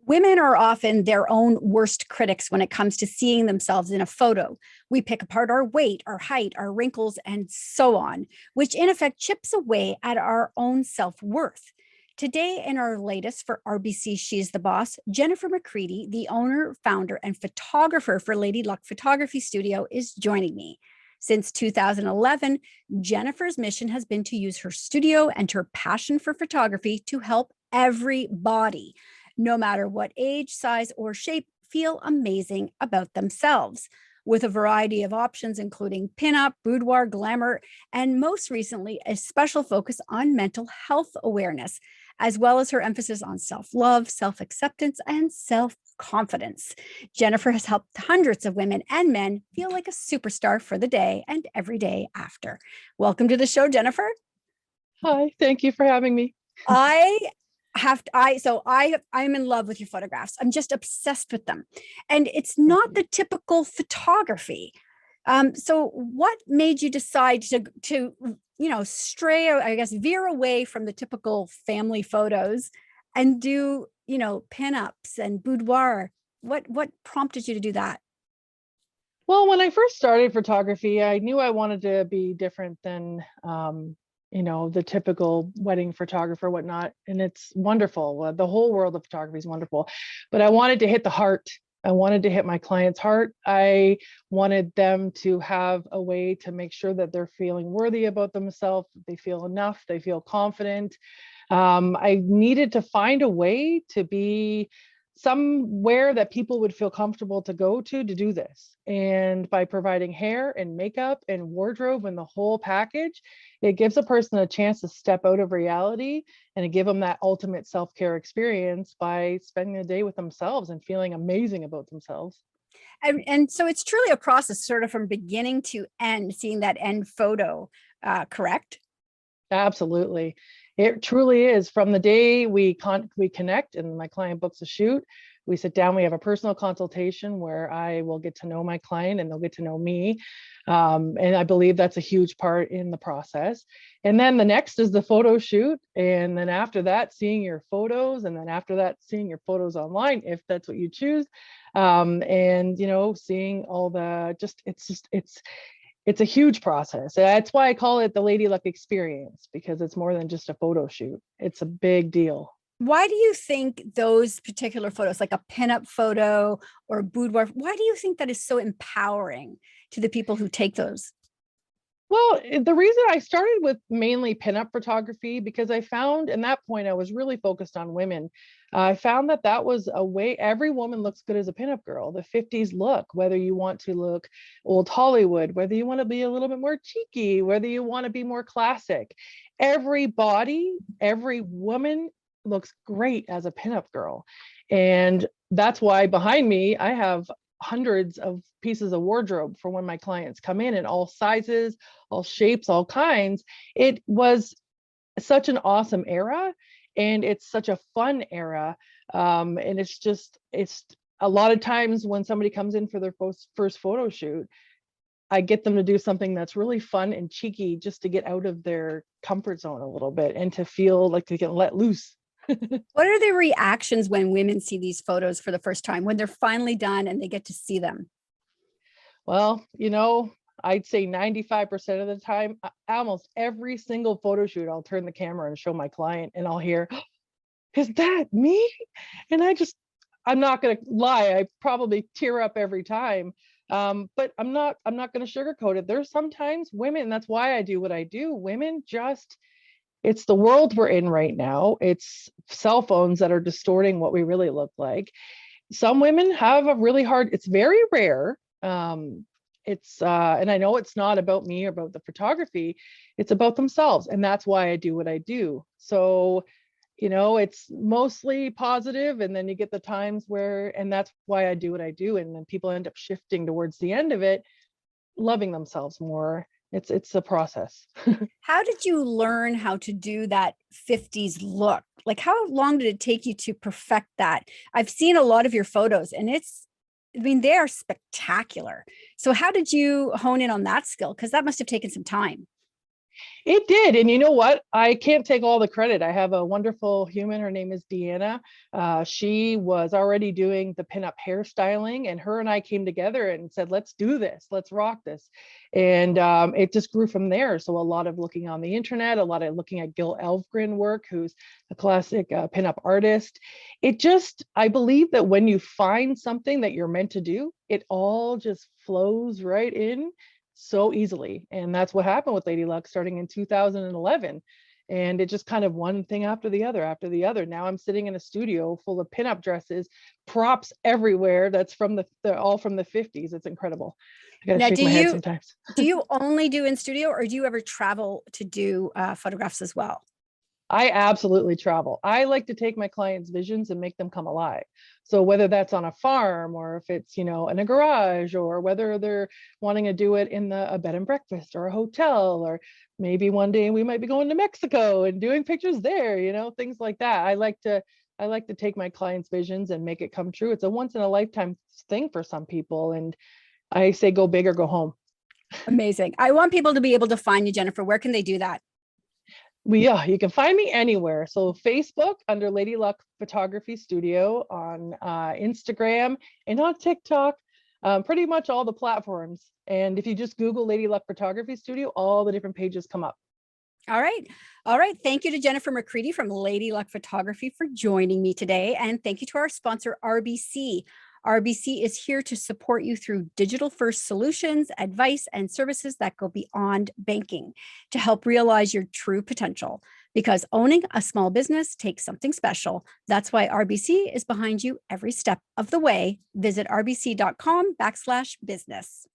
Women are often their own worst critics when it comes to seeing themselves in a photo. We pick apart our weight, our height, our wrinkles, and so on, which in effect chips away at our own self worth. Today, in our latest for RBC She's the Boss, Jennifer McCready, the owner, founder, and photographer for Lady Luck Photography Studio, is joining me. Since 2011, Jennifer's mission has been to use her studio and her passion for photography to help everybody, no matter what age, size, or shape, feel amazing about themselves. With a variety of options, including pinup, boudoir, glamour, and most recently, a special focus on mental health awareness, as well as her emphasis on self-love, self-acceptance, and self-confidence. Jennifer has helped hundreds of women and men feel like a superstar for the day and every day after. Welcome to the show, Jennifer. Hi, thank you for having me. I'm in love with your photographs. I'm just obsessed with them. And it's not the typical photography. So what made you decide to stray, I guess, veer away from the typical family photos and do, pinups and boudoir? What prompted you to do that? Well, when I first started photography, I knew I wanted to be different than the typical wedding photographer, whatnot. And it's wonderful. The whole world of photography is wonderful. But I wanted to hit the heart. I wanted to hit my client's heart. I wanted them to have a way to make sure that they're feeling worthy about themselves, they feel enough, they feel confident. I needed to find a way to be somewhere that people would feel comfortable to go to do this. And by providing hair and makeup and wardrobe and the whole package, it gives a person a chance to step out of reality and to give them that ultimate self-care experience by spending a day with themselves and feeling amazing about themselves. And so it's truly a process, sort of from beginning to end, seeing that end photo, correct? Absolutely. It truly is. From the day we connect and my client books a shoot, we sit down, we have a personal consultation where I will get to know my client and they'll get to know me. And I believe that's a huge part in the process. And then the next is the photo shoot. And then after that, seeing your photos. And then after that, seeing your photos online, if that's what you choose. And, seeing all the, it's a huge process. That's why I call it the Lady Luck experience, because it's more than just a photo shoot. It's a big deal. Why do you think those particular photos, like a pinup photo or a boudoir, why do you think that is so empowering to the people who take those? Well, the reason I started with mainly pinup photography, because I found in that point I was really focused on women. I found that was a way every woman looks good as a pinup girl. The 50s look, whether you want to look old Hollywood, whether you want to be a little bit more cheeky, whether you want to be more classic. Every body, every woman looks great as a pinup girl. And that's why behind me, I have hundreds of pieces of wardrobe for when my clients come in all sizes, all shapes, all kinds. It was such an awesome era, and it's such a fun era. And it's a lot of times when somebody comes in for their first photo shoot, I get them to do something that's really fun and cheeky, just to get out of their comfort zone a little bit and to feel like they get let loose. What are the reactions when women see these photos for the first time, when they're finally done and they get to see them? Well, I'd say 95% of the time, almost every single photo shoot, I'll turn the camera and show my client and I'll hear, is that me? And I'm not going to lie, I probably tear up every time. But I'm not going to sugarcoat it. There's sometimes women, that's why I do what I do. Women it's the world we're in right now. It's cell phones that are distorting what we really look like. Some women have a really hard, it's very rare. And I know it's not about me or about the photography, it's about themselves. And that's why I do what I do. So, it's mostly positive, and then you get the times and that's why I do what I do. And then people end up shifting towards the end of it, loving themselves more. It's a process. How did you learn how to do that 50s look? Like, how long did it take you to perfect that? I've seen a lot of your photos and they are spectacular. So how did you hone in on that skill? Because that must have taken some time. It did. And you know what? I can't take all the credit. I have a wonderful human. Her name is Deanna. She was already doing the pinup hairstyling, and her and I came together and said, let's do this. Let's rock this. And it just grew from there. So a lot of looking on the internet, a lot of looking at Gil Elfgren work, who's a classic pinup artist. It just, I believe that when you find something that you're meant to do, it all just flows right in so easily. And that's what happened with Lady Luck starting in 2011. And it just kind of one thing after the other after the other. Now I'm sitting in a studio full of pinup dresses, props everywhere. That's from they're all from the 50s. It's incredible. I gotta Now, shake my head sometimes. do you only do in studio, or do you ever travel to do photographs as well? I absolutely travel. I like to take my clients' visions and make them come alive. So whether that's on a farm, or if it's, in a garage, or whether they're wanting to do it in a bed and breakfast or a hotel, or maybe one day we might be going to Mexico and doing pictures there, things like that. I like to take my clients' visions and make it come true. It's a once in a lifetime thing for some people. And I say go big or go home. Amazing. I want people to be able to find you, Jennifer. Where can they do that? Yeah, you can find me anywhere. So Facebook under Lady Luck Photography Studio, on Instagram and on TikTok, pretty much all the platforms. And if you just Google Lady Luck Photography Studio, all the different pages come up. All right. All right. Thank you to Jennifer McCready from Lady Luck Photography for joining me today. And thank you to our sponsor, RBC. RBC is here to support you through digital first solutions, advice, and services that go beyond banking to help realize your true potential. Because owning a small business takes something special. That's why RBC is behind you every step of the way. Visit rbc.com/business.